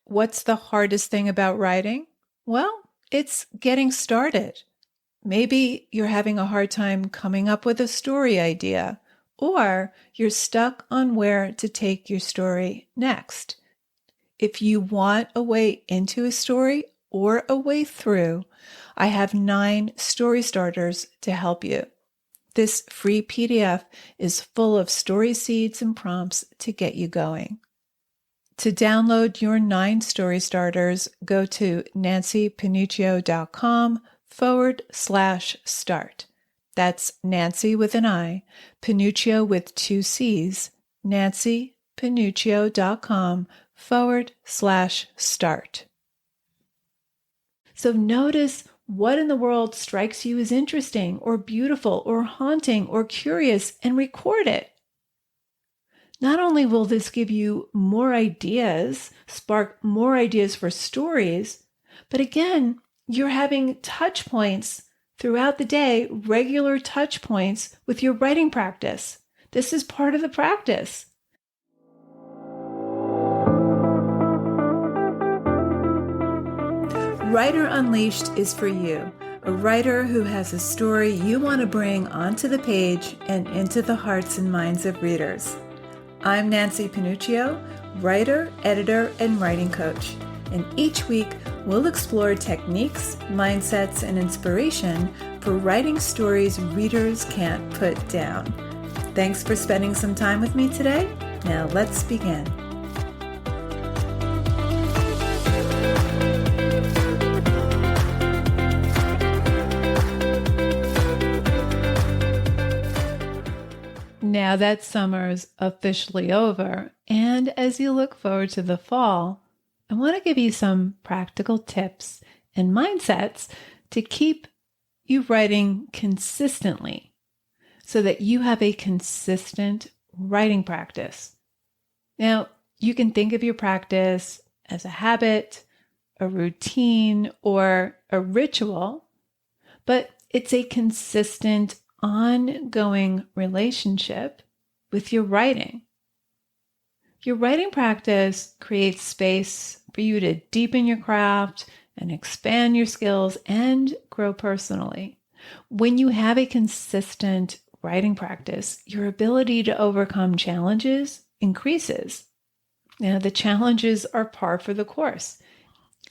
What's the hardest thing about writing? Well, it's getting started. Maybe you're having a hard time coming up with a story idea, or you're stuck on where to take your story next. If you want a way into a story or a way through, I have 9 story starters to help you. This free PDF is full of story seeds and prompts to get you going. To download your 9 story starters, go to nancypanuccio.com/start. That's Nancy with an I, Panuccio with 2 C's, nancypanuccio.com/start. So notice what in the world strikes you as interesting or beautiful or haunting or curious and record it. Not only will this give you more ideas, spark more ideas for stories, but again, you're having touch points throughout the day, regular touch points with your writing practice. This is part of the practice. Writer Unleashed is for you, a writer who has a story you want to bring onto the page and into the hearts and minds of readers. I'm Nancy Panuccio, writer, editor, and writing coach. And each week, we'll explore techniques, mindsets, and inspiration for writing stories readers can't put down. Thanks for spending some time with me today. Now let's begin. Now that summer's officially over, and as you look forward to the fall, I want to give you some practical tips and mindsets to keep you writing consistently so that you have a consistent writing practice. Now, you can think of your practice as a habit, a routine, or a ritual, but it's a consistent ongoing relationship with your writing. Your writing practice creates space for you to deepen your craft and expand your skills and grow personally. When you have a consistent writing practice, your ability to overcome challenges increases. Now, the challenges are par for the course.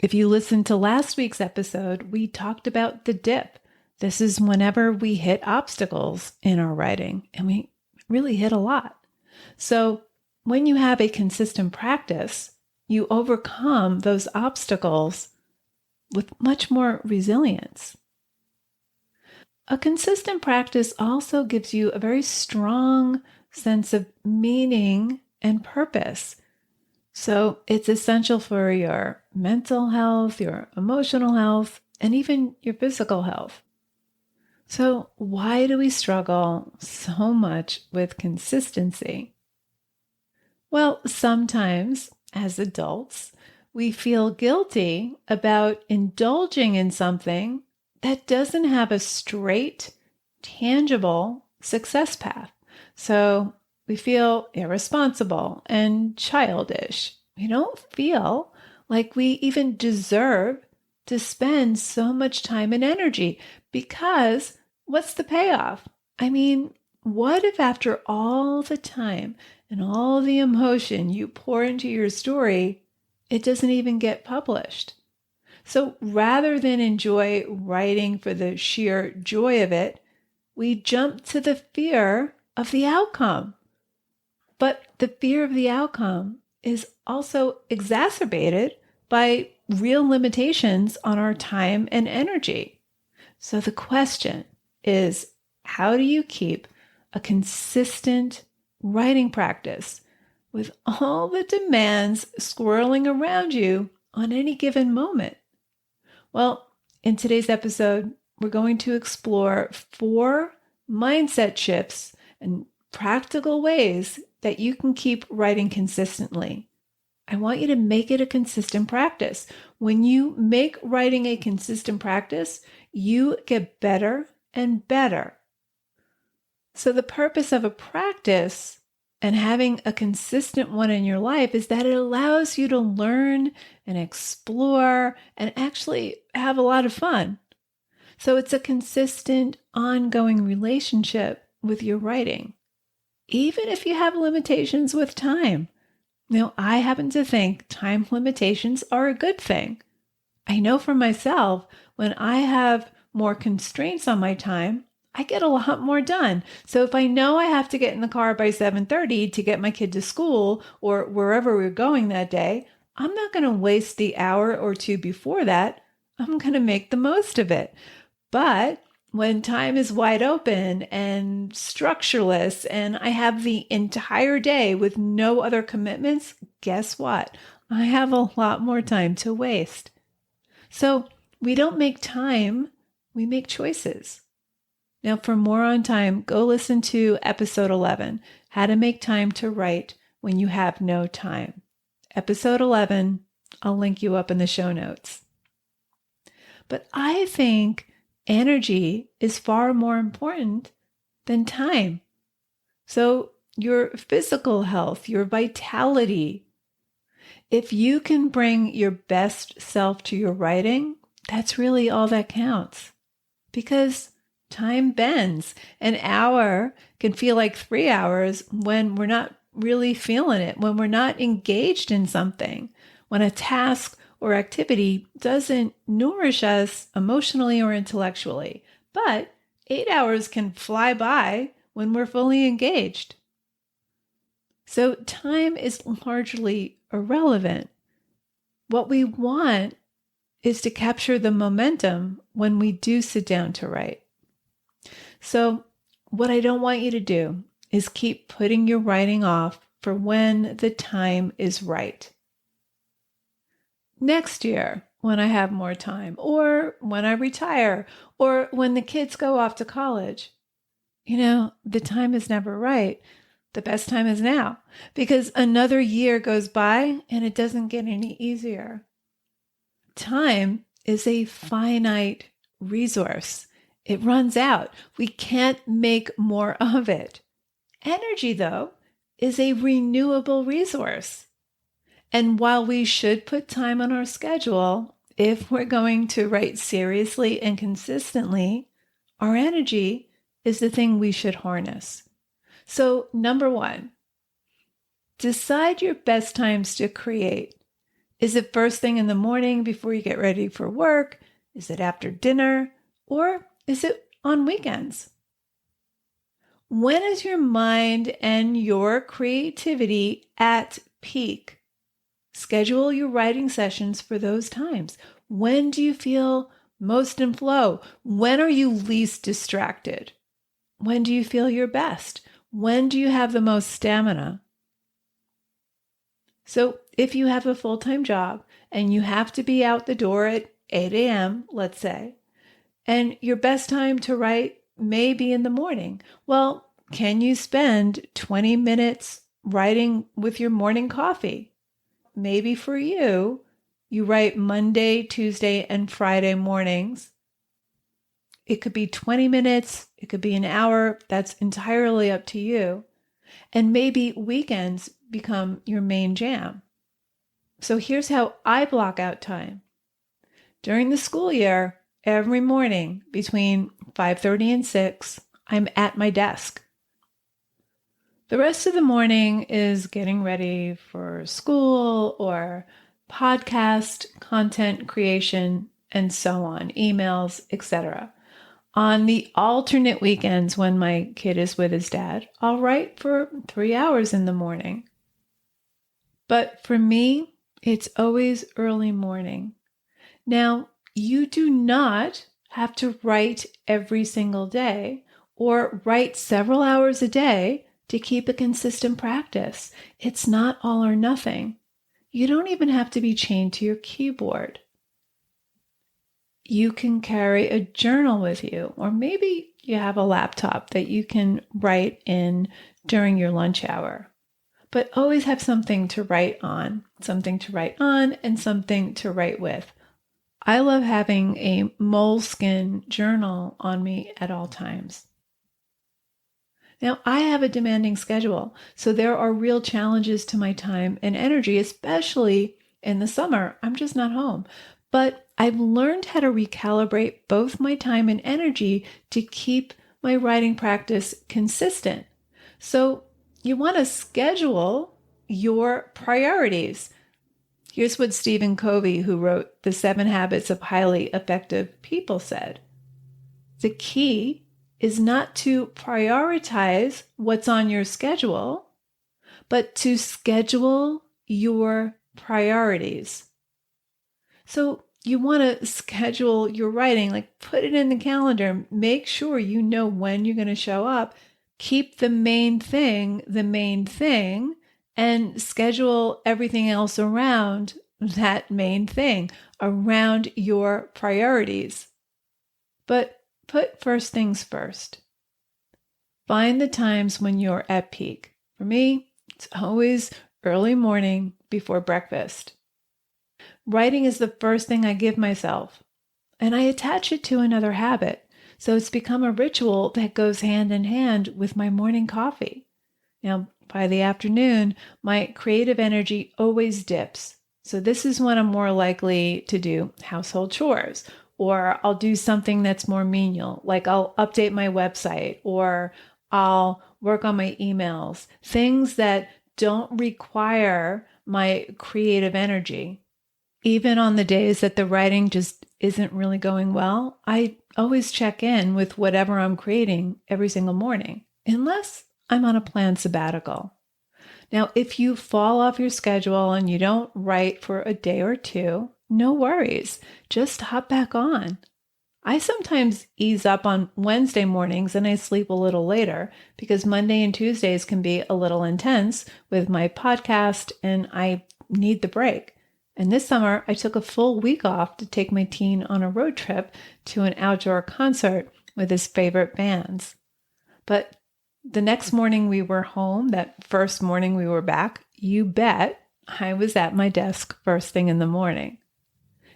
If you listened to last week's episode, we talked about the dip. This is whenever we hit obstacles in our writing, and we really hit a lot. So when you have a consistent practice, you overcome those obstacles with much more resilience. A consistent practice also gives you a very strong sense of meaning and purpose. So it's essential for your mental health, your emotional health, and even your physical health. So why do we struggle so much with consistency? Well, sometimes as adults, we feel guilty about indulging in something that doesn't have a straight, tangible success path. So we feel irresponsible and childish. We don't feel like we even deserve to spend so much time and energy because what's the payoff? I mean, what if after all the time and all the emotion you pour into your story, it doesn't even get published? So rather than enjoy writing for the sheer joy of it, we jump to the fear of the outcome. But the fear of the outcome is also exacerbated by real limitations on our time and energy. So the question is, how do you keep a consistent writing practice with all the demands swirling around you on any given moment? Well, in today's episode, we're going to explore 4 mindset shifts and practical ways that you can keep writing consistently. I want you to make it a consistent practice. When you make writing a consistent practice, you get better and better. So the purpose of a practice and having a consistent one in your life is that it allows you to learn and explore and actually have a lot of fun. So it's a consistent, ongoing relationship with your writing, even if you have limitations with time. Now, I happen to think time limitations are a good thing. I know for myself, when I have more constraints on my time, I get a lot more done. So if I know I have to get in the car by 7:30 to get my kid to school or wherever we're going that day, I'm not going to waste the hour or two before that. I'm going to make the most of it. But when time is wide open and structureless and I have the entire day with no other commitments, guess what? I have a lot more time to waste. So we don't make time, we make choices. Now, for more on time, go listen to episode 11, How to Make Time to Write When You Have No Time. Episode 11, I'll link you up in the show notes. But I think energy is far more important than time. So your physical health, your vitality, if you can bring your best self to your writing, that's really all that counts. Because time bends. An hour can feel like 3 hours when we're not really feeling it, when we're not engaged in something, when a task or activity doesn't nourish us emotionally or intellectually. But 8 hours can fly by when we're fully engaged. So time is largely irrelevant. What we want is to capture the momentum when we do sit down to write. So what I don't want you to do is keep putting your writing off for when the time is right. Next year, when I have more time, or when I retire, or when the kids go off to college. The time is never right. The best time is now, because another year goes by and it doesn't get any easier. Time is a finite resource. It runs out. We can't make more of it. Energy, though, is a renewable resource. And while we should put time on our schedule, if we're going to write seriously and consistently, our energy is the thing we should harness. So, number 1, decide your best times to create. Is it first thing in the morning before you get ready for work? Is it after dinner? Or is it on weekends? When is your mind and your creativity at peak? Schedule your writing sessions for those times. When do you feel most in flow? When are you least distracted? When do you feel your best? When do you have the most stamina? So if you have a full-time job and you have to be out the door at 8 a.m., let's say, and your best time to write may be in the morning, well, can you spend 20 minutes writing with your morning coffee? Maybe for you, you write Monday, Tuesday, and Friday mornings. It could be 20 minutes. It could be an hour. That's entirely up to you. And maybe weekends become your main jam. So here's how I block out time. During the school year, every morning between 5:30 and 6, I'm at my desk. The rest of the morning is getting ready for school or podcast, content creation, and so on, emails, etc. On the alternate weekends when my kid is with his dad, I'll write for 3 hours in the morning. But for me, it's always early morning. Now, you do not have to write every single day or write several hours a day to keep a consistent practice. It's not all or nothing. You don't even have to be chained to your keyboard. You can carry a journal with you, or maybe you have a laptop that you can write in during your lunch hour. But always have something to write on and something to write with. I love having a moleskin journal on me at all times. Now, I have a demanding schedule, so there are real challenges to my time and energy, especially in the summer. I'm just not home. But I've learned how to recalibrate both my time and energy to keep my writing practice consistent. So you want to schedule your priorities. Here's what Stephen Covey, who wrote The 7 Habits of Highly Effective People, said. The key is not to prioritize what's on your schedule, but to schedule your priorities. So you want to schedule your writing, like put it in the calendar, make sure you know when you're going to show up, keep the main thing, and schedule everything else around that main thing, around your priorities. But put first things first. Find the times when you're at peak. For me, it's always early morning before breakfast. Writing is the first thing I give myself, and I attach it to another habit. So it's become a ritual that goes hand in hand with my morning coffee. Now, by the afternoon, my creative energy always dips. So this is when I'm more likely to do household chores, or I'll do something that's more menial, like I'll update my website, or I'll work on my emails, things that don't require my creative energy. Even on the days that the writing just isn't really going well, I always check in with whatever I'm creating every single morning, unless I'm on a planned sabbatical. Now, if you fall off your schedule and you don't write for a day or two, no worries. Just hop back on. I sometimes ease up on Wednesday mornings and I sleep a little later because Monday and Tuesdays can be a little intense with my podcast and I need the break. And this summer, I took a full week off to take my teen on a road trip to an outdoor concert with his favorite bands. But the next morning we were home, that first morning we were back, you bet I was at my desk first thing in the morning.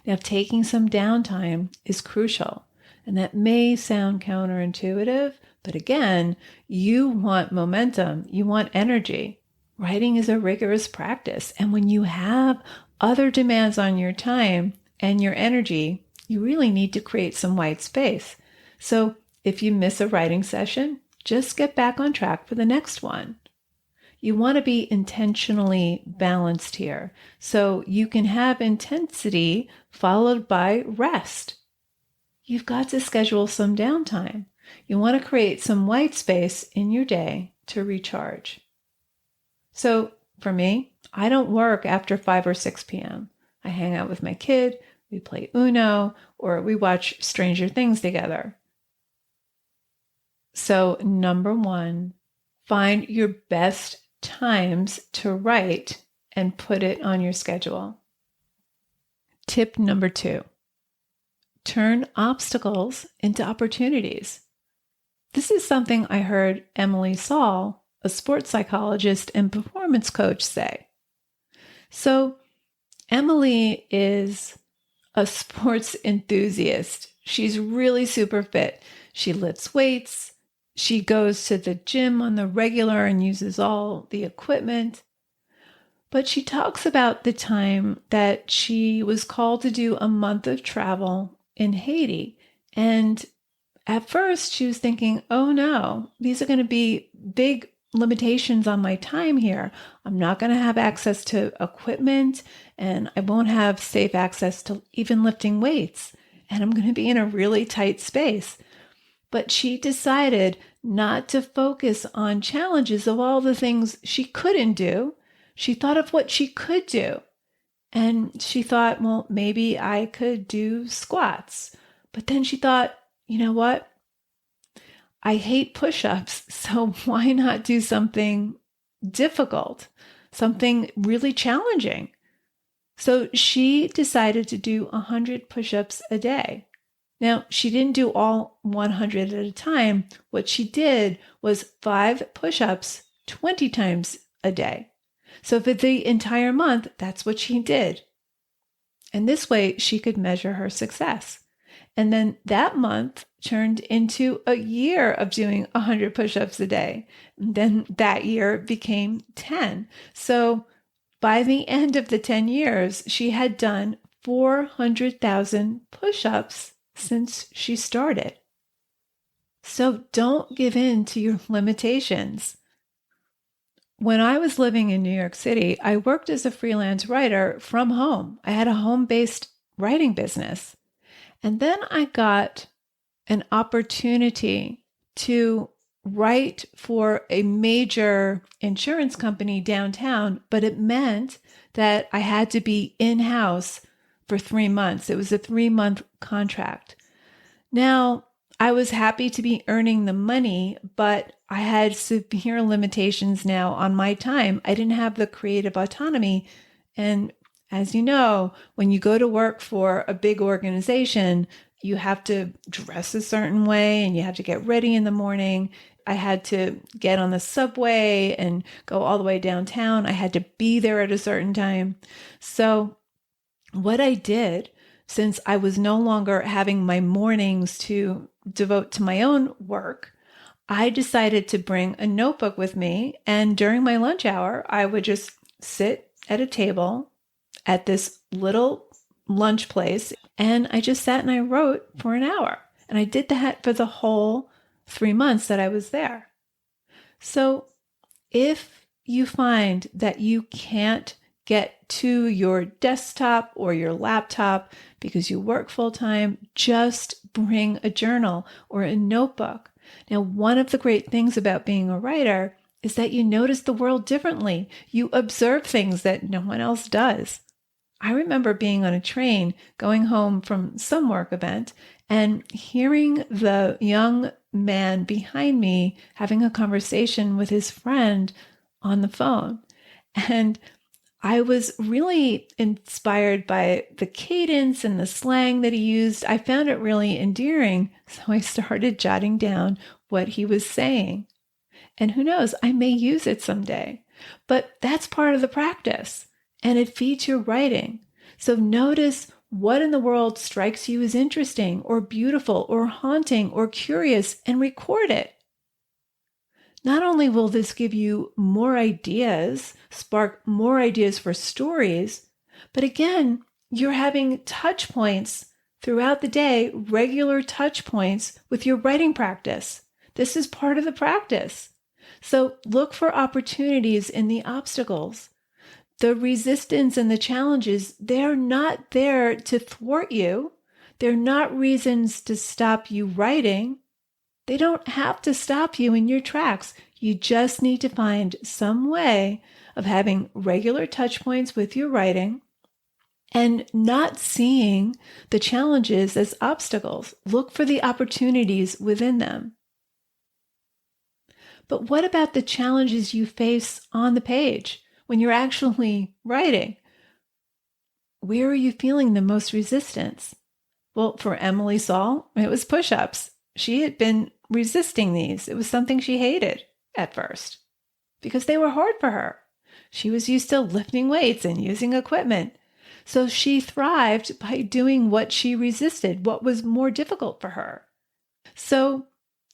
Now, taking some downtime is crucial, and that may sound counterintuitive, but again, you want momentum, you want energy. Writing is a rigorous practice, and when you have other demands on your time and your energy, you really need to create some white space. So if you miss a writing session, just get back on track for the next one. You want to be intentionally balanced here, so you can have intensity followed by rest. You've got to schedule some downtime. You want to create some white space in your day to recharge. So for me, I don't work after 5 or 6 p.m. I hang out with my kid, we play Uno, or we watch Stranger Things together. So number 1, find your best times to write and put it on your schedule. Tip number 2, turn obstacles into opportunities. This is something I heard Emily Saul, a sports psychologist and performance coach, say. So Emily is a sports enthusiast. She's really super fit. She lifts weights. She goes to the gym on the regular and uses all the equipment. But she talks about the time that she was called to do a month of travel in Haiti. And at first she was thinking, oh no, these are going to be big limitations on my time here. I'm not going to have access to equipment and I won't have safe access to even lifting weights. And I'm going to be in a really tight space. But she decided not to focus on challenges of all the things she couldn't do. She thought of what she could do. And she thought, well, maybe I could do squats. But then she thought, you know what? I hate push-ups, so why not do something difficult, something really challenging? So she decided to do 100 push-ups a day. Now, she didn't do all 100 at a time. What she did was 5 push-ups 20 times a day. So for the entire month, that's what she did. And this way, she could measure her success. And then that month, turned into a year of doing 100 push-ups a day. And then that year became 10. So by the end of the 10 years, she had done 400,000 push-ups since she started. So don't give in to your limitations. When I was living in New York City, I worked as a freelance writer from home. I had a home-based writing business. And then I got an opportunity to write for a major insurance company downtown, but it meant that I had to be in-house for 3 months. It was a 3-month contract. Now, I was happy to be earning the money, but I had severe limitations now on my time. I didn't have the creative autonomy. And as you know, when you go to work for a big organization, you have to dress a certain way and you have to get ready in the morning. I had to get on the subway and go all the way downtown. I had to be there at a certain time. So what I did, since I was no longer having my mornings to devote to my own work, I decided to bring a notebook with me. And during my lunch hour, I would just sit at a table at this little lunch place. And I just sat and I wrote for an hour. And I did that for the whole 3 months that I was there. So if you find that you can't get to your desktop or your laptop because you work full time, just bring a journal or a notebook. Now, one of the great things about being a writer is that you notice the world differently. You observe things that no one else does. I remember being on a train going home from some work event and hearing the young man behind me having a conversation with his friend on the phone. And I was really inspired by the cadence and the slang that he used. I found it really endearing. So I started jotting down what he was saying. And who knows, I may use it someday. But that's part of the practice. And it feeds your writing. So notice what in the world strikes you as interesting or beautiful or haunting or curious and record it. Not only will this give you more ideas, spark more ideas for stories, but again, you're having touch points throughout the day, regular touch points with your writing practice. This is part of the practice. So look for opportunities in the obstacles. The resistance and the challenges, they're not there to thwart you. They're not reasons to stop you writing. They don't have to stop you in your tracks. You just need to find some way of having regular touch points with your writing and not seeing the challenges as obstacles. Look for the opportunities within them. But what about the challenges you face on the page when you're actually writing? Where are you feeling the most resistance? Well, for Emily Saul, it was push-ups. She had been resisting these. It was something she hated at first because they were hard for her. She was used to lifting weights and using equipment. So she thrived by doing what she resisted, what was more difficult for her. So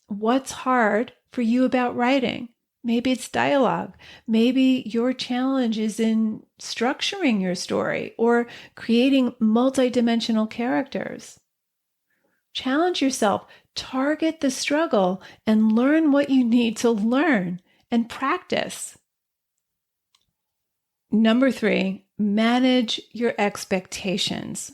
what's hard for you about writing? Maybe it's dialogue. Maybe your challenge is in structuring your story or creating multidimensional characters. Challenge yourself, target the struggle, and learn what you need to learn and practice. Number 3, manage your expectations.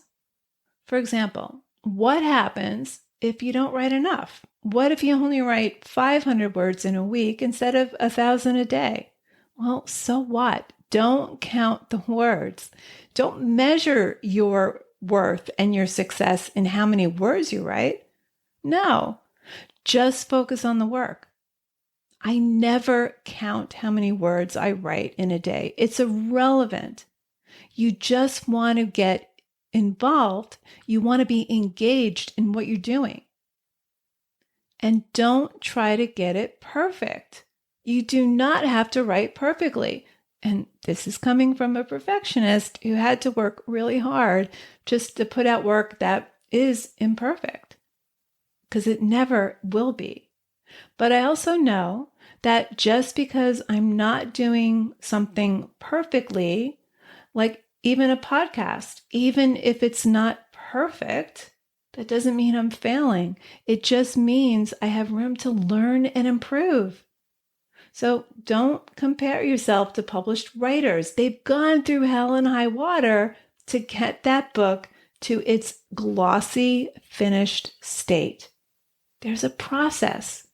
For example, what happens if you don't write enough? What if you only write 500 words in a week instead of 1,000 a day? Well, so what? Don't count the words. Don't measure your worth and your success in how many words you write. No, just focus on the work. I never count how many words I write in a day. It's irrelevant. You just want to get involved. You want to be engaged in what you're doing. And don't try to get it perfect. You do not have to write perfectly. And this is coming from a perfectionist who had to work really hard just to put out work that is imperfect. because it never will be. But I also know that just because I'm not doing something perfectly, like even a podcast, even if it's not perfect, that doesn't mean I'm failing. It just means I have room to learn and improve. So don't compare yourself to published writers. They've gone through hell and high water to get that book to its glossy, finished state. There's a process.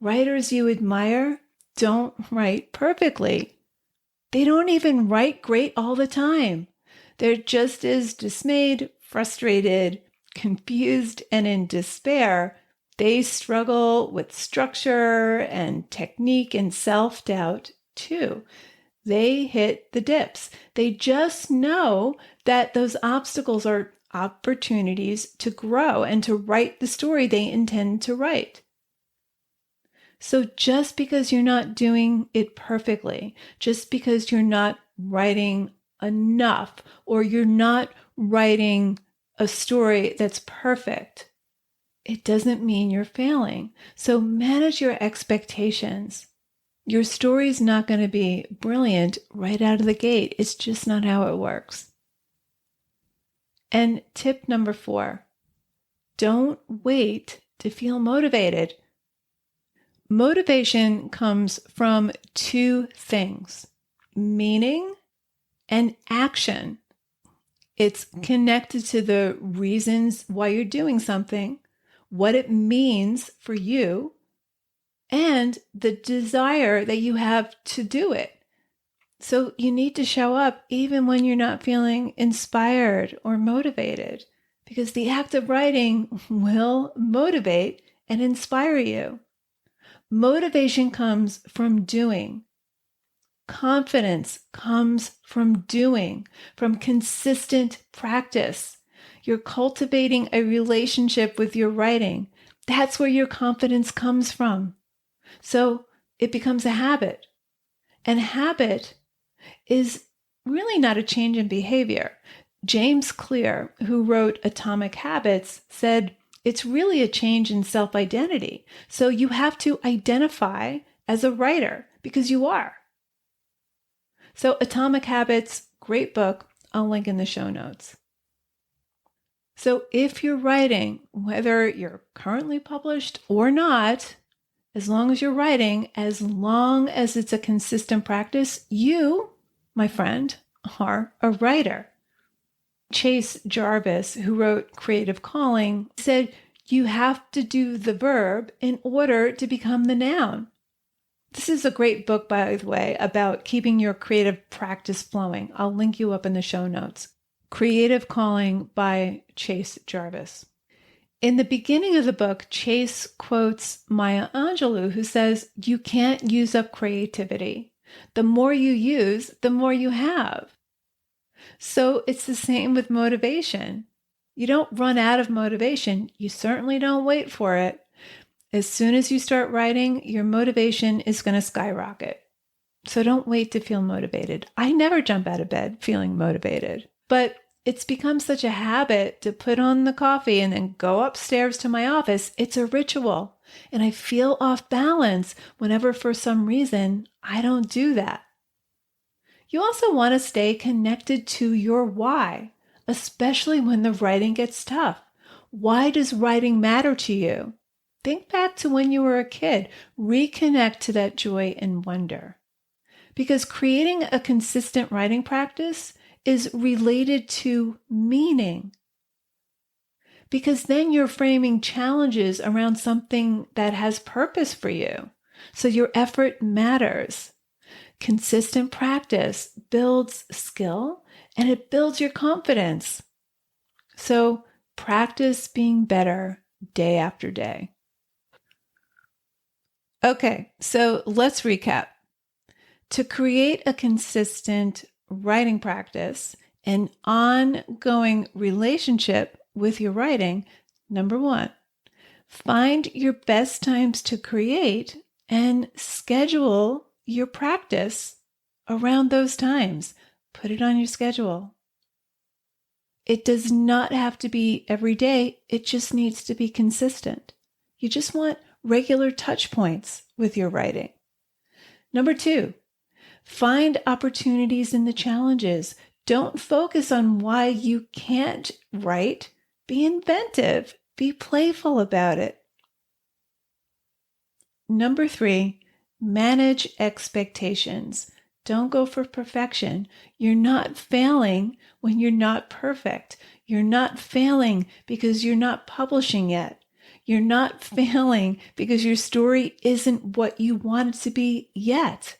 Writers you admire don't write perfectly. They don't even write great all the time. They're just as dismayed, frustrated, confused, and in despair. They struggle with structure and technique and self-doubt too. They hit the dips. They just know that those obstacles are opportunities to grow and to write the story they intend to write. So just because you're not doing it perfectly, just because you're not writing enough, or you're not writing a story that's perfect, it doesn't mean you're failing. So manage your expectations. Your story's not going to be brilliant right out of the gate. It's just not how it works. And tip number 4, don't wait to feel motivated. Motivation comes from 2 things: meaning and action. It's connected to the reasons why you're doing something, what it means for you, and the desire that you have to do it. So you need to show up even when you're not feeling inspired or motivated, because the act of writing will motivate and inspire you. Motivation comes from doing. Confidence comes from doing, from consistent practice. You're cultivating a relationship with your writing. That's where your confidence comes from. So it becomes a habit. And habit is really not a change in behavior. James Clear, who wrote Atomic Habits, said, it's really a change in self-identity. So you have to identify as a writer because you are. So Atomic Habits, great book. I'll link in the show notes. So if you're writing, whether you're currently published or not, as long as you're writing, as long as it's a consistent practice, you, my friend, are a writer. Chase Jarvis, who wrote Creative Calling, said you have to do the verb in order to become the noun. This is a great book, by the way, about keeping your creative practice flowing. I'll link you up in the show notes. Creative Calling by Chase Jarvis. In the beginning of the book, Chase quotes Maya Angelou, who says, you can't use up creativity. The more you use, the more you have. So it's the same with motivation. You don't run out of motivation. You certainly don't wait for it. As soon as you start writing, your motivation is going to skyrocket. So don't wait to feel motivated. I never jump out of bed feeling motivated, but it's become such a habit to put on the coffee and then go upstairs to my office. It's a ritual, and I feel off balance whenever for some reason I don't do that. You also want to stay connected to your why, especially when the writing gets tough. Why does writing matter to you? Think back to when you were a kid. Reconnect to that joy and wonder. Because creating a consistent writing practice is related to meaning. Because then you're framing challenges around something that has purpose for you. So your effort matters. Consistent practice builds skill and it builds your confidence. So practice being better day after day. Okay, so let's recap. To create a consistent writing practice, an ongoing relationship with your writing, number 1, find your best times to create and schedule your practice around those times. Put it on your schedule. It does not have to be every day. It just needs to be consistent. You just want regular touch points with your writing. Number 2, find opportunities in the challenges. Don't focus on why you can't write. Be inventive. Be playful about it. Number 3, manage expectations. Don't go for perfection. You're not failing when you're not perfect. You're not failing because you're not publishing yet. You're not failing because your story isn't what you want it to be yet.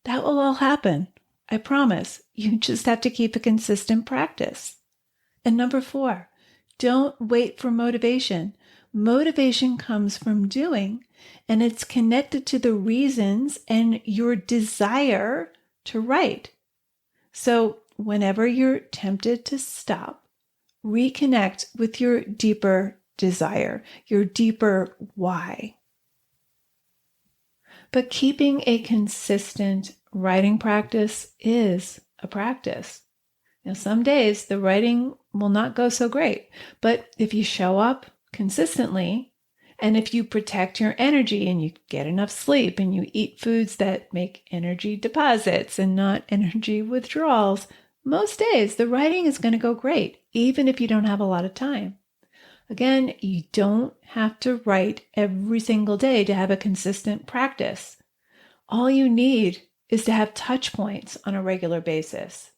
That will all happen. I promise. You just have to keep a consistent practice. And number 4, don't wait for motivation. Motivation comes from doing, and it's connected to the reasons and your desire to write. So whenever you're tempted to stop, reconnect with your deeper desire, your deeper why. But keeping a consistent writing practice is a practice. Now, some days the writing will not go so great, but if you show up consistently, and if you protect your energy and you get enough sleep and you eat foods that make energy deposits and not energy withdrawals, most days the writing is going to go great, even if you don't have a lot of time. Again, you don't have to write every single day to have a consistent practice. All you need is to have touch points on a regular basis.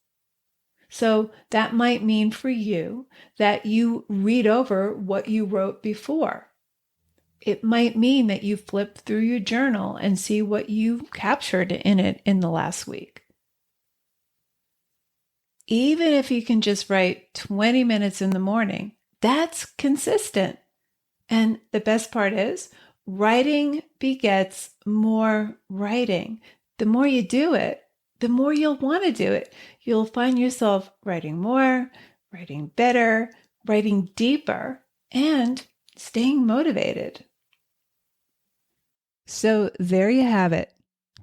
So that might mean for you that you read over what you wrote before. It might mean that you flip through your journal and see what you captured in it in the last week. Even if you can just write 20 minutes in the morning, that's consistent. And the best part is, writing begets more writing. The more you do it, the more you'll want to do it. You'll find yourself writing more, writing better, writing deeper, and staying motivated. So there you have it.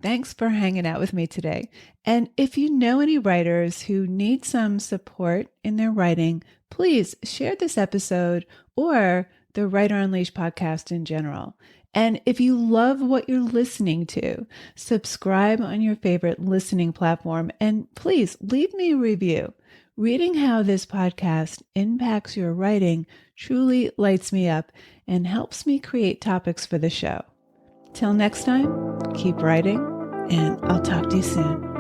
Thanks for hanging out with me today. And if you know any writers who need some support in their writing, please share this episode or the Writer Unleashed podcast in general. And if you love what you're listening to, subscribe on your favorite listening platform and please leave me a review. Reading how this podcast impacts your writing truly lights me up and helps me create topics for the show. Till next time, keep writing, and I'll talk to you soon.